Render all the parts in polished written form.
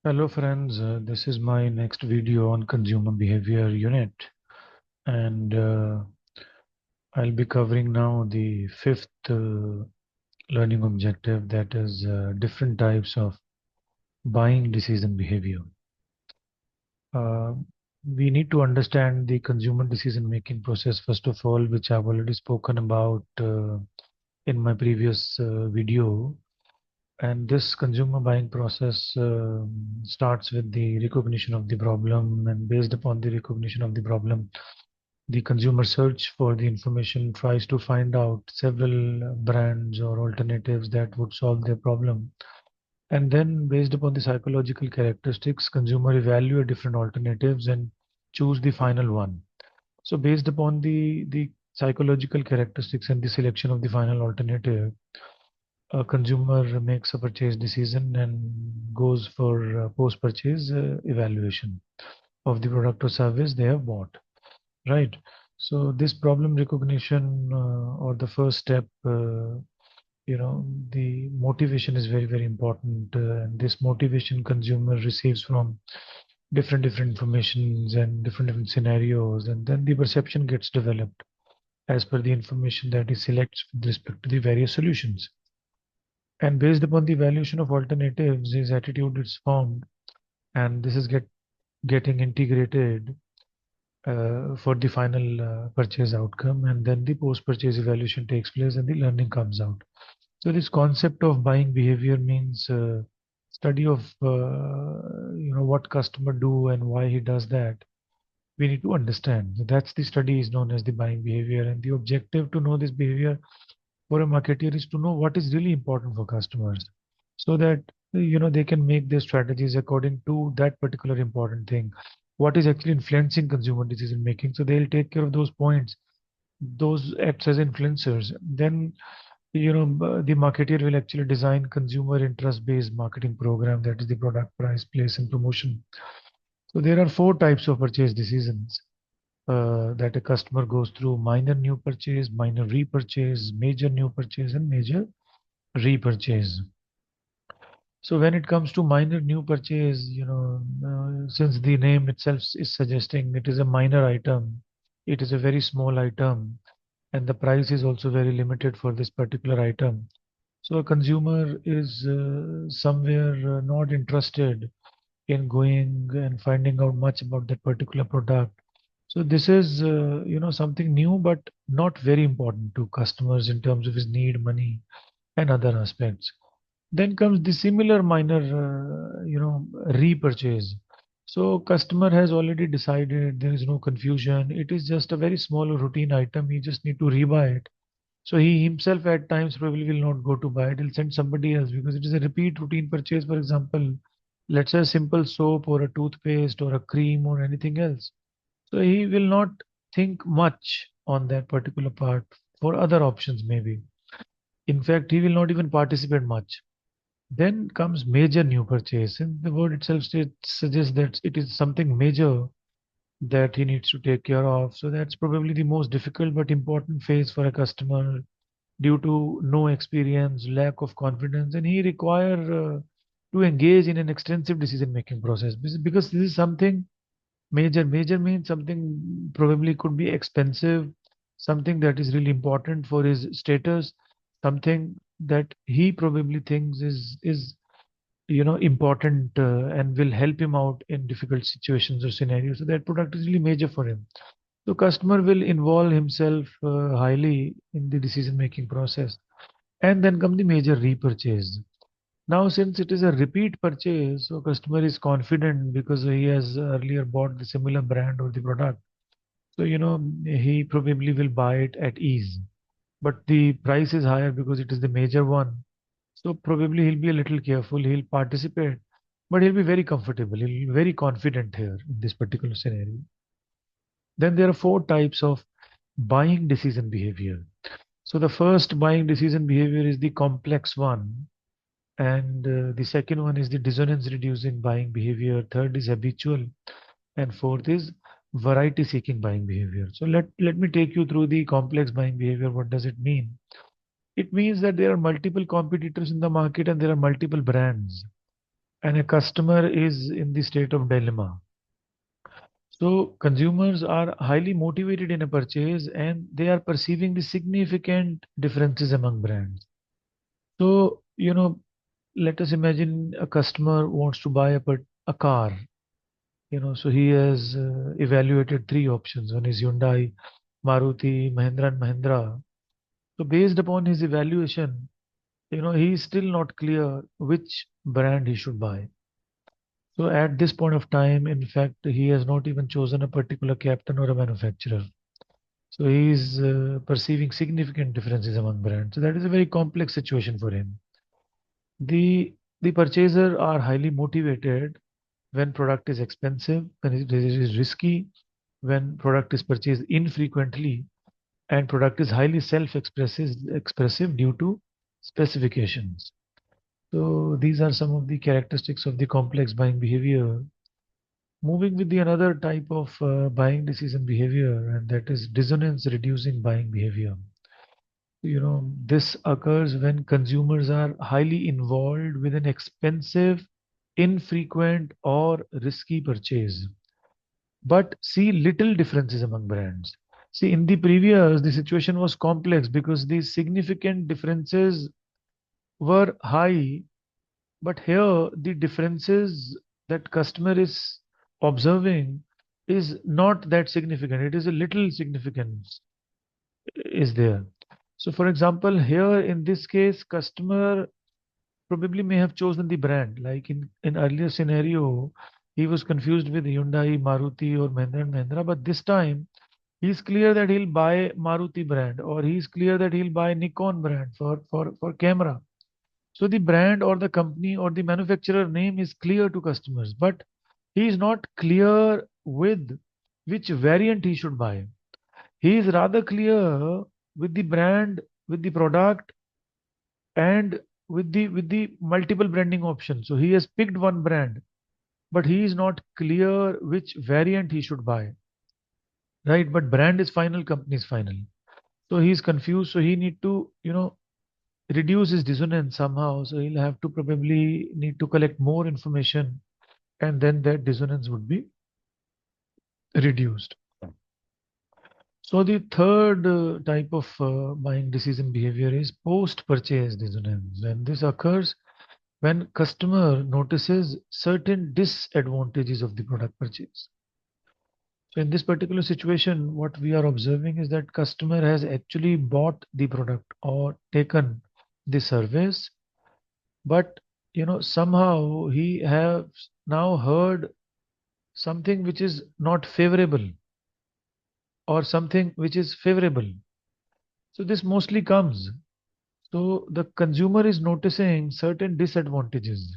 Hello friends, this is my next video on consumer behavior unit, and I'll be covering now the fifth learning objective, that is different types of buying decision behavior. Uh, we need to understand the consumer decision making process first of all, which I've already spoken about in my previous video. And this consumer buying process starts with the recognition of the problem, and based upon the recognition of the problem, the consumer search for the information, tries to find out several brands or alternatives that would solve their problem. And then, based upon the psychological characteristics, consumer evaluate different alternatives and choose the final one. So, based upon the psychological characteristics and the selection of the final alternative, a consumer makes a purchase decision and goes for post-purchase evaluation of the product or service they have bought. Right. So this problem recognition, or the first step, the motivation is very, very important. And this motivation consumer receives from different informations and different scenarios, and then the perception gets developed as per the information that he selects with respect to the various solutions. And based upon the evaluation of alternatives, his attitude is formed, and this is getting integrated for the final purchase outcome, and then the post-purchase evaluation takes place and the learning comes out. So this concept of buying behavior means study of what customer do and why he does that. We need to understand. So that's the study is known as the buying behavior, and the objective to know this behavior for a marketer is to know what is really important for customers, so that they can make their strategies according to that particular important thing, what is actually influencing consumer decision making. So they'll take care of those points, those acts as influencers. Then the marketer will actually design consumer interest based marketing program, that is the product, price, place, and promotion. So there are four types of purchase decisions that a customer goes through: minor new purchase, minor repurchase, major new purchase, and major repurchase. So when it comes to minor new purchase, since the name itself is suggesting it is a minor item, it is a very small item, and the price is also very limited for this particular item. So a consumer is somewhere not interested in going and finding out much about that particular product. So this is, something new, but not very important to customers in terms of his need, money, and other aspects. Then comes the similar minor, repurchase. So customer has already decided, there is no confusion. It is just a very small routine item. You just need to rebuy it. So he himself at times probably will not go to buy it. He'll send somebody else because it is a repeat routine purchase. For example, let's say a simple soap or a toothpaste or a cream or anything else. So he will not think much on that particular part for other options maybe. In fact, he will not even participate much. Then comes major new purchase, and the word itself suggests that it is something major that he needs to take care of. So that's probably the most difficult but important phase for a customer due to no experience, lack of confidence, and he require to engage in an extensive decision-making process. Because this is something major. Major means something probably could be expensive, something that is really important for his status, something that he probably thinks is important and will help him out in difficult situations or scenarios. So that product is really major for him. So customer will involve himself highly in the decision making process. And then come the major repurchase. Now, since it is a repeat purchase, so customer is confident because he has earlier bought the similar brand or the product. So, he probably will buy it at ease. But the price is higher because it is the major one. So probably he'll be a little careful, he'll participate, but he'll be very comfortable, he'll be very confident here in this particular scenario. Then there are four types of buying decision behavior. So the first buying decision behavior is the complex one, and the second one is the dissonance reducing buying behavior. Third is habitual, and fourth is variety seeking buying behavior. So let me take you through the complex buying behavior. What does it mean? It means that there are multiple competitors in the market and there are multiple brands. and a customer is in the state of dilemma. So consumers are highly motivated in a purchase and they are perceiving the significant differences among brands. So, let us imagine a customer wants to buy a car. So he has evaluated three options. One is Hyundai, Maruti, Mahindra and Mahindra. So based upon his evaluation, he is still not clear which brand he should buy. So at this point of time, in fact, he has not even chosen a particular captain or a manufacturer. So he is perceiving significant differences among brands. So that is a very complex situation for him. The purchaser are highly motivated when product is expensive, when it is risky, when product is purchased infrequently, and product is highly self expressive due to specifications. So these are some of the characteristics of the complex buying behavior. Moving with the another type of buying decision behavior, and that is dissonance reducing buying behavior. This occurs when consumers are highly involved with an expensive, infrequent, or risky purchase, but see little differences among brands. See, in the previous, the situation was complex because the significant differences were high, but here the differences that customer is observing is not that significant. It is a little significance is there. So, for example, here in this case, customer probably may have chosen the brand. Like in earlier scenario, he was confused with Hyundai, Maruti, or Mahindra and Mahindra. But this time, he's clear that he'll buy Maruti brand, or he's clear that he'll buy Nikon brand for camera. So the brand or the company or the manufacturer name is clear to customers, but he is not clear with which variant he should buy. He is rather clear with the brand, with the product, and with the multiple branding options. So he has picked one brand, but he is not clear which variant he should buy. Right? But brand is final, company is final. So he is confused. So he need to, reduce his dissonance somehow. So he'll have to probably need to collect more information, and then that dissonance would be reduced. So the third type of buying decision behavior is post-purchase dissonance, and this occurs when customer notices certain disadvantages of the product purchase. So in this particular situation, what we are observing is that customer has actually bought the product or taken the service, but somehow he has now heard something which is not favorable or something which is favorable. So this mostly comes. So the consumer is noticing certain disadvantages,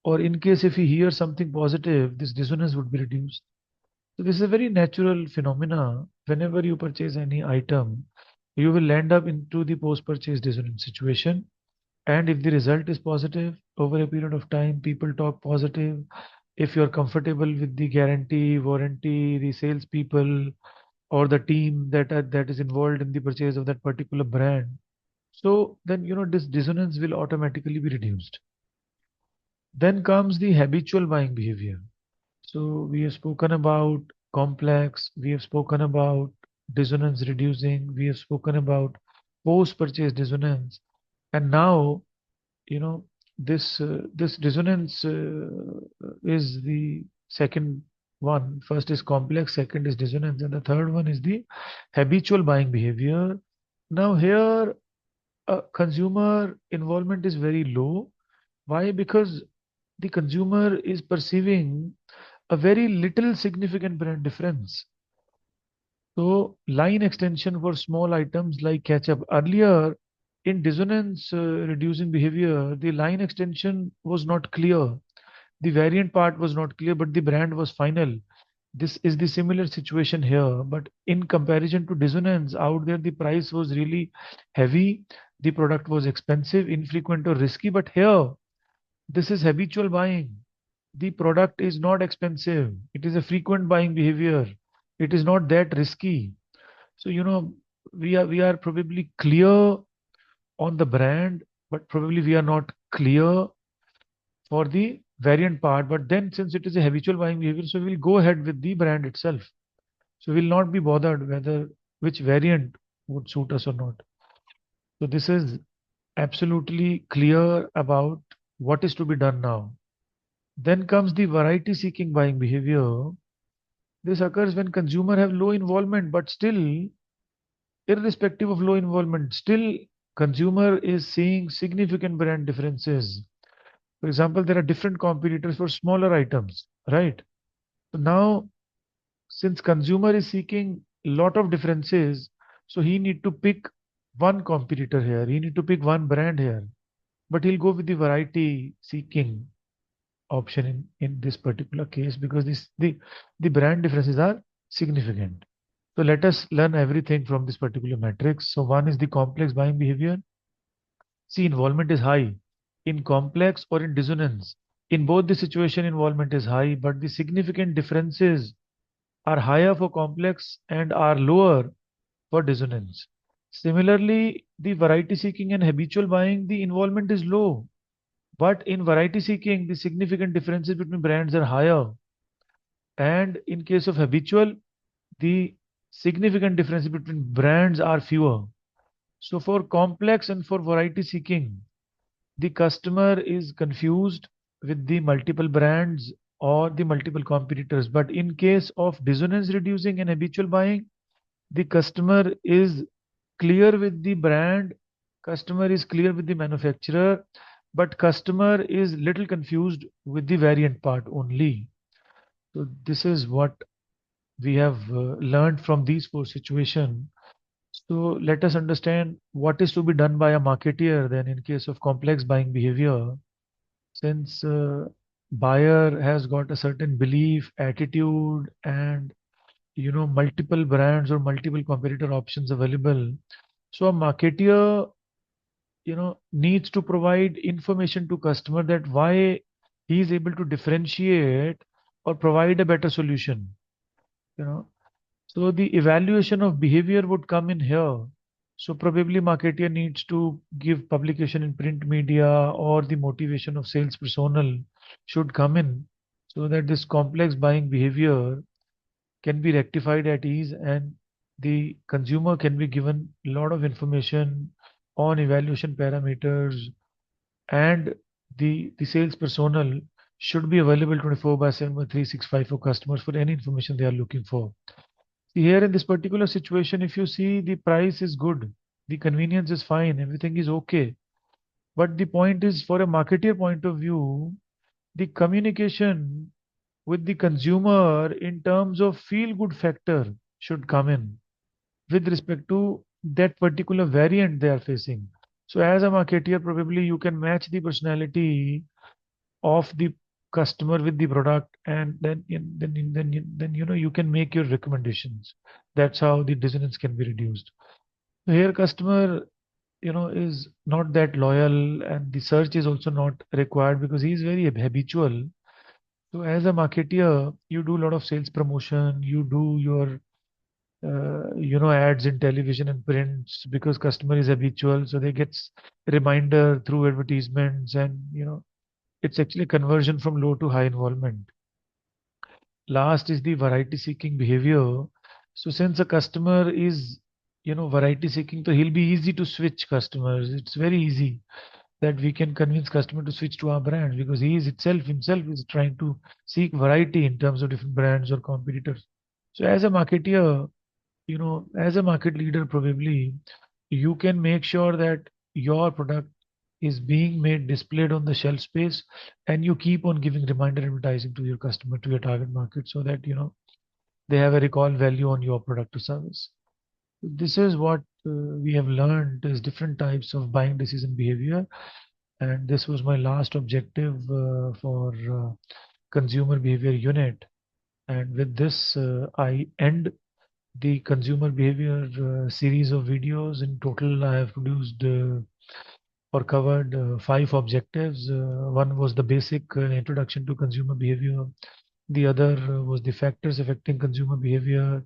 or in case if he hears something positive, this dissonance would be reduced. So this is a very natural phenomena. Whenever you purchase any item, you will end up into the post-purchase dissonance situation. And if the result is positive, over a period of time, people talk positive. If you're comfortable with the guarantee, warranty, the salespeople, or the team that is involved in the purchase of that particular brand, so then this dissonance will automatically be reduced. Then comes the habitual buying behavior. So we have spoken about complex, we have spoken about dissonance reducing, we have spoken about post-purchase dissonance, and now this dissonance is the second one. First is complex, second is dissonance, and the third one is the habitual buying behavior. Now here, consumer involvement is very low. Why? Because the consumer is perceiving a very little significant brand difference. So line extension for small items like ketchup. Earlier, in dissonance reducing behavior, the line extension was not clear. The variant part was not clear, but the brand was final. This is the similar situation here. But in comparison to dissonance, out there the price was really heavy. The product was expensive, infrequent, or risky. But here, this is habitual buying. The product is not expensive. It is a frequent buying behavior. It is not that risky. So, we are probably clear on the brand, but probably we are not clear for the variant part. But then since it is a habitual buying behavior, so we will go ahead with the brand itself. So we will not be bothered whether which variant would suit us or not. So this is absolutely clear about what is to be done now. Then comes the variety seeking buying behavior. This occurs when consumer have low involvement, but still, irrespective of low involvement, still consumer is seeing significant brand differences. For example, there are different competitors for smaller items, right? So now, since consumer is seeking lot of differences, so he need to pick one competitor here. He need to pick one brand here, but he'll go with the variety seeking option in this particular case because the brand differences are significant. So let us learn everything from this particular matrix. So one is the complex buying behavior. See, involvement is high in complex or in dissonance. In both the situation, involvement is high, but the significant differences are higher for complex and are lower for dissonance. Similarly, the variety seeking and habitual buying, the involvement is low. But in variety seeking, the significant differences between brands are higher. And in case of habitual, the significant differences between brands are fewer. So for complex and for variety seeking, the customer is confused with the multiple brands or the multiple competitors. But in case of dissonance reducing and habitual buying, the customer is clear with the brand, customer is clear with the manufacturer, but customer is little confused with the variant part only. So this is what we have learned from these four situations. So let us understand what is to be done by a marketeer then in case of complex buying behavior. Since buyer has got a certain belief, attitude, and multiple brands or multiple competitor options available, so a marketeer needs to provide information to customer that why he is able to differentiate or provide a better solution. You know, so the evaluation of behavior would come in here. So probably marketer needs to give publication in print media or the motivation of sales personnel should come in so that this complex buying behavior can be rectified at ease and the consumer can be given a lot of information on evaluation parameters and the sales personnel should be available 24 by 7 by 365 for customers for any information they are looking for. Here in this particular situation, if you see the price is good, the convenience is fine, everything is okay. But the point is, for a marketeer point of view, the communication with the consumer in terms of feel good factor should come in with respect to that particular variant they are facing. So as a marketeer, probably you can match the personality of the customer with the product and then you can make your recommendations. That's how the dissonance can be reduced. So here customer is not that loyal and the search is also not required because he is very habitual. So as a marketeer you do a lot of sales promotion, you do your ads in television and prints because customer is habitual, so they get reminder through advertisements and it's actually conversion from low to high involvement. Last is the variety seeking behavior. So since a customer is, variety seeking, so he'll be easy to switch customers. It's very easy that we can convince customer to switch to our brands because he is itself himself is trying to seek variety in terms of different brands or competitors. So as a marketeer, as a market leader, probably you can make sure that your product is being made displayed on the shelf space and you keep on giving reminder advertising to your customer, to your target market, so that they have a recall value on your product or service. This is what we have learned is different types of buying decision behavior, and this was my last objective for consumer behavior unit. And with this I end the consumer behavior series of videos. In total, I have produced or covered five objectives. One was the basic introduction to consumer behavior. The other was the factors affecting consumer behavior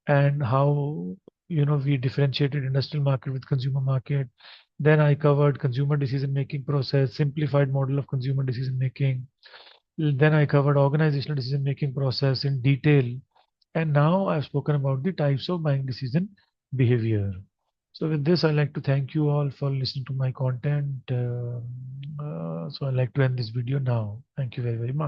and how we differentiated industrial market with consumer market. Then I covered consumer decision making process, simplified model of consumer decision making. Then I covered organizational decision making process in detail. And now I've spoken about the types of buying decision behavior. So with this, I'd like to thank you all for listening to my content. So I'd like to end this video now. Thank you very, very much.